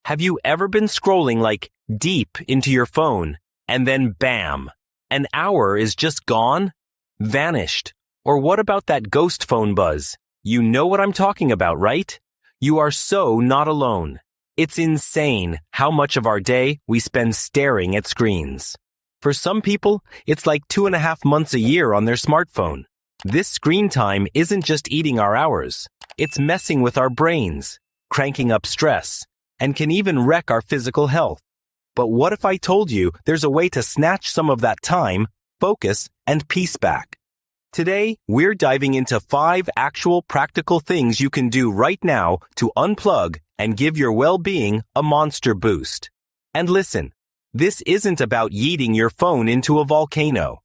Have you ever been scrolling like deep into your phone and then bam, an hour is just gone? Vanished. Or what about that ghost phone buzz? You know what I'm talking about, right? You are so not alone. It's insane how much of our day we spend staring at screens. For some people, it's like 2.5 months a year on their smartphone. This screen time isn't just eating our hours. It's messing with our brains, cranking up stress, and can even wreck our physical health. But what if I told you there's a way to snatch some of that time, focus, and peace back? Today, we're diving into 5 actual practical things you can do right now to unplug and give your well-being a monster boost. And listen, this isn't about yeeting your phone into a volcano.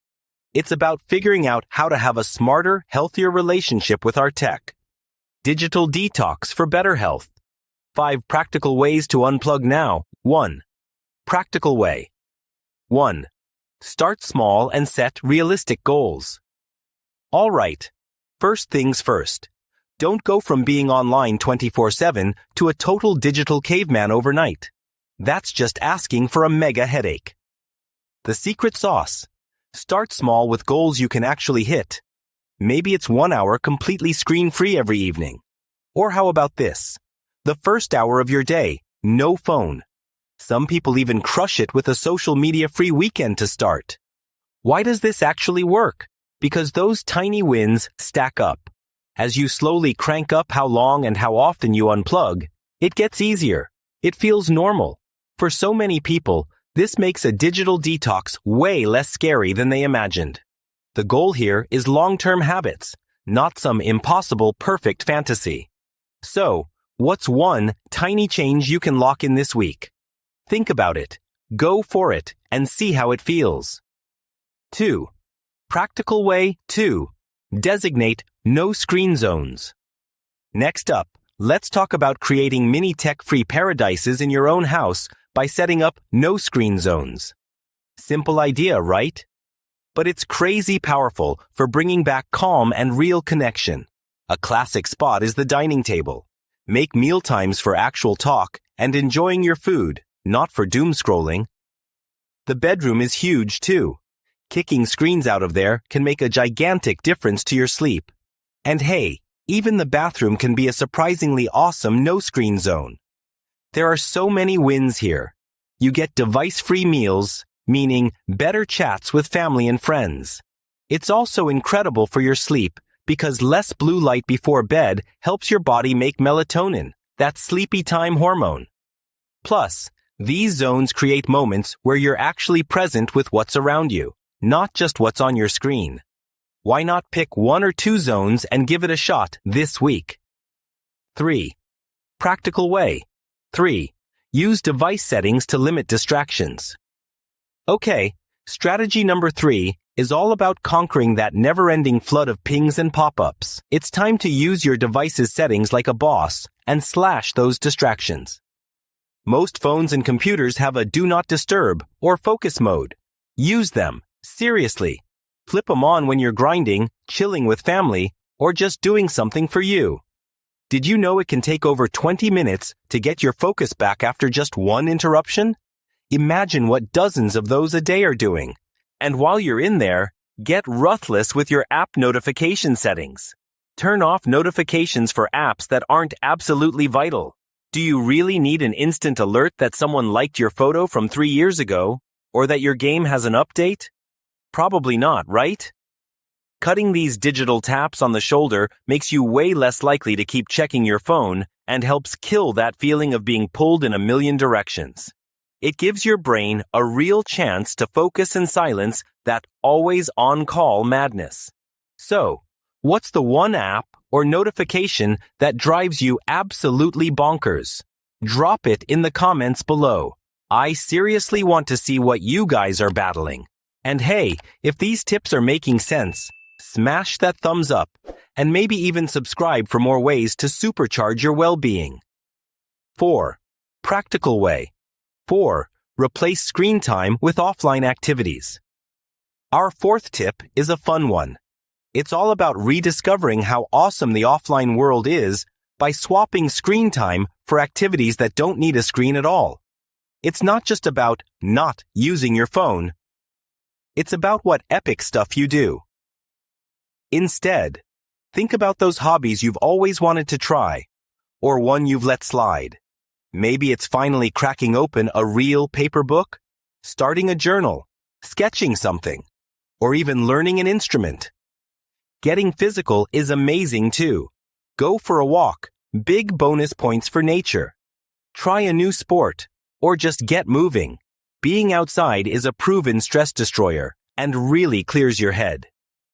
It's about figuring out how to have a smarter, healthier relationship with our tech. Digital detox for better health. 5 practical ways to unplug now. 1. Practical way. 1. Start small and set realistic goals. All right. First things first. Don't go from being online 24/7 to a total digital caveman overnight. That's just asking for a mega headache. The secret sauce. Start small with goals you can actually hit. Maybe it's 1 hour completely screen-free every evening. Or how about this? The first hour of your day, no phone. Some people even crush it with a social media-free weekend to start. Why does this actually work? Because those tiny wins stack up. As you slowly crank up how long and how often you unplug, it gets easier. It feels normal. For so many people, this makes a digital detox way less scary than they imagined. The goal here is long-term habits, not some impossible perfect fantasy. So, what's one tiny change you can lock in this week? Think about it, go for it, and see how it feels. 2. Practical way 2. Designate no screen zones. Next up, let's talk about creating mini tech-free paradises in your own house by setting up no screen zones. Simple idea, right? But it's crazy powerful for bringing back calm and real connection. A classic spot is the dining table. Make meal times for actual talk and enjoying your food, not for doom scrolling. The bedroom is huge too. Kicking screens out of there can make a gigantic difference to your sleep. And hey, even the bathroom can be a surprisingly awesome no-screen zone. There are so many wins here. You get device-free meals, meaning better chats with family and friends. It's also incredible for your sleep because less blue light before bed helps your body make melatonin, that sleepy time hormone. Plus, these zones create moments where you're actually present with what's around you, not just what's on your screen. Why not pick 1 or 2 zones and give it a shot this week? 3. Practical way. 3. Use device settings to limit distractions. Okay, strategy number 3 is all about conquering that never-ending flood of pings and pop-ups. It's time to use your device's settings like a boss and slash those distractions. Most phones and computers have a do not disturb or focus mode. Use them, seriously. Flip them on when you're grinding, chilling with family, or just doing something for you. Did you know it can take over 20 minutes to get your focus back after just one interruption? Imagine what dozens of those a day are doing. And while you're in there, get ruthless with your app notification settings. Turn off notifications for apps that aren't absolutely vital. Do you really need an instant alert that someone liked your photo from 3 years ago, or that your game has an update? Probably not, right? Cutting these digital taps on the shoulder makes you way less likely to keep checking your phone and helps kill that feeling of being pulled in a million directions. It gives your brain a real chance to focus and silence that always on-call madness. So, what's the one app or notification that drives you absolutely bonkers? Drop it in the comments below. I seriously want to see what you guys are battling. And hey, if these tips are making sense, smash that thumbs up, and maybe even subscribe for more ways to supercharge your well-being. 4. Practical way. 4. Replace screen time with offline activities. Our 4th tip is a fun one. It's all about rediscovering how awesome the offline world is by swapping screen time for activities that don't need a screen at all. It's not just about not using your phone. It's about what epic stuff you do. Instead, think about those hobbies you've always wanted to try, or one you've let slide. Maybe it's finally cracking open a real paper book, starting a journal, sketching something, or even learning an instrument. Getting physical is amazing too. Go for a walk, big bonus points for nature. Try a new sport, or just get moving. Being outside is a proven stress destroyer and really clears your head.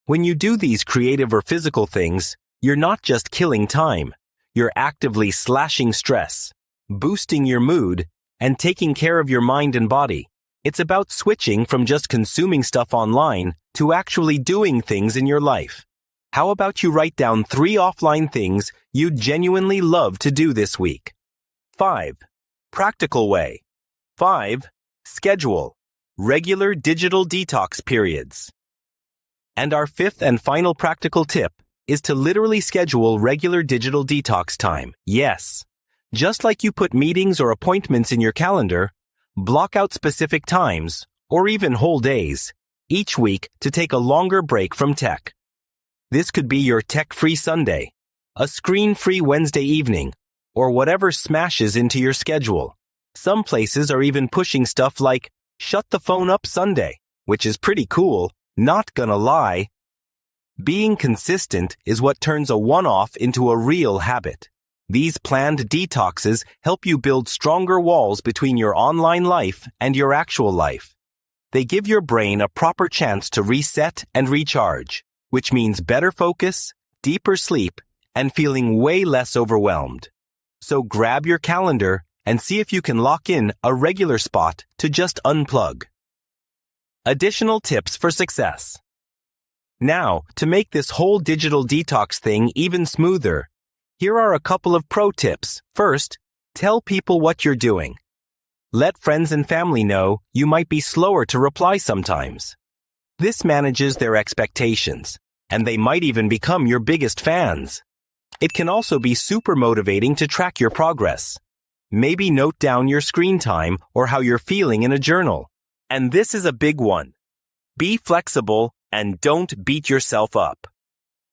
When you do these creative or physical things, you're not just killing time. You're actively slashing stress, boosting your mood, and taking care of your mind and body. It's about switching from just consuming stuff online to actually doing things in your life. How about you write down 3 offline things you'd genuinely love to do this week? 5. Practical way. 5. Schedule. Regular digital detox periods. And our 5th and final practical tip is to literally schedule regular digital detox time. Yes. Just like you put meetings or appointments in your calendar, block out specific times, or even whole days, each week to take a longer break from tech. This could be your tech-free Sunday, a screen-free Wednesday evening, or whatever smashes into your schedule. Some places are even pushing stuff like Shut the Phone Up Sunday, which is pretty cool, not gonna lie. Being consistent is what turns a one-off into a real habit. These planned detoxes help you build stronger walls between your online life and your actual life. They give your brain a proper chance to reset and recharge, which means better focus, deeper sleep, and feeling way less overwhelmed. So grab your calendar and see if you can lock in a regular spot to just unplug. Additional tips for success. Now, to make this whole digital detox thing even smoother, here are a couple of pro tips. First, tell people what you're doing. Let friends and family know you might be slower to reply sometimes. This manages their expectations, and they might even become your biggest fans. It can also be super motivating to track your progress. Maybe note down your screen time or how you're feeling in a journal. And this is a big one. Be flexible and don't beat yourself up.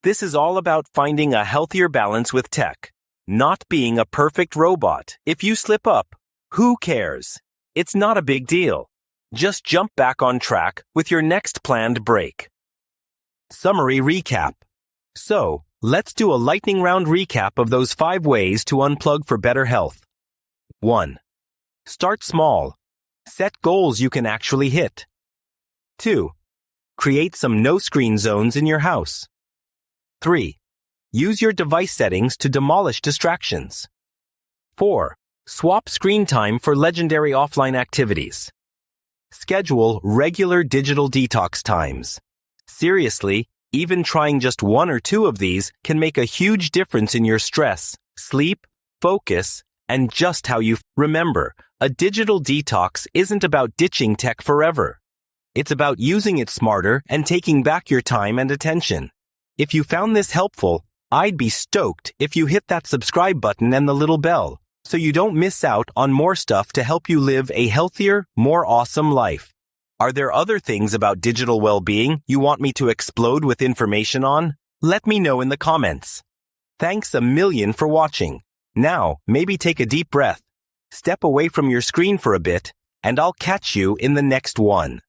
This is all about finding a healthier balance with tech, not being a perfect robot. If you slip up, who cares? It's not a big deal. Just jump back on track with your next planned break. Summary recap. So, let's do a lightning round recap of those 5 ways to unplug for better health. 1. Start small. Set goals you can actually hit. 2. Create some no-screen zones in your house. 3. Use your device settings to demolish distractions. 4. Swap screen time for legendary offline activities. Schedule regular digital detox times. Seriously, even trying just 1 or 2 of these can make a huge difference in your stress, sleep, focus, and just how you remember. A digital detox isn't about ditching tech forever. It's about using it smarter and taking back your time and attention. If you found this helpful, I'd be stoked if you hit that subscribe button and the little bell, so you don't miss out on more stuff to help you live a healthier, more awesome life. Are there other things about digital well-being you want me to explode with information on? Let me know in the comments. Thanks a million for watching. Now, maybe take a deep breath, step away from your screen for a bit, and I'll catch you in the next one.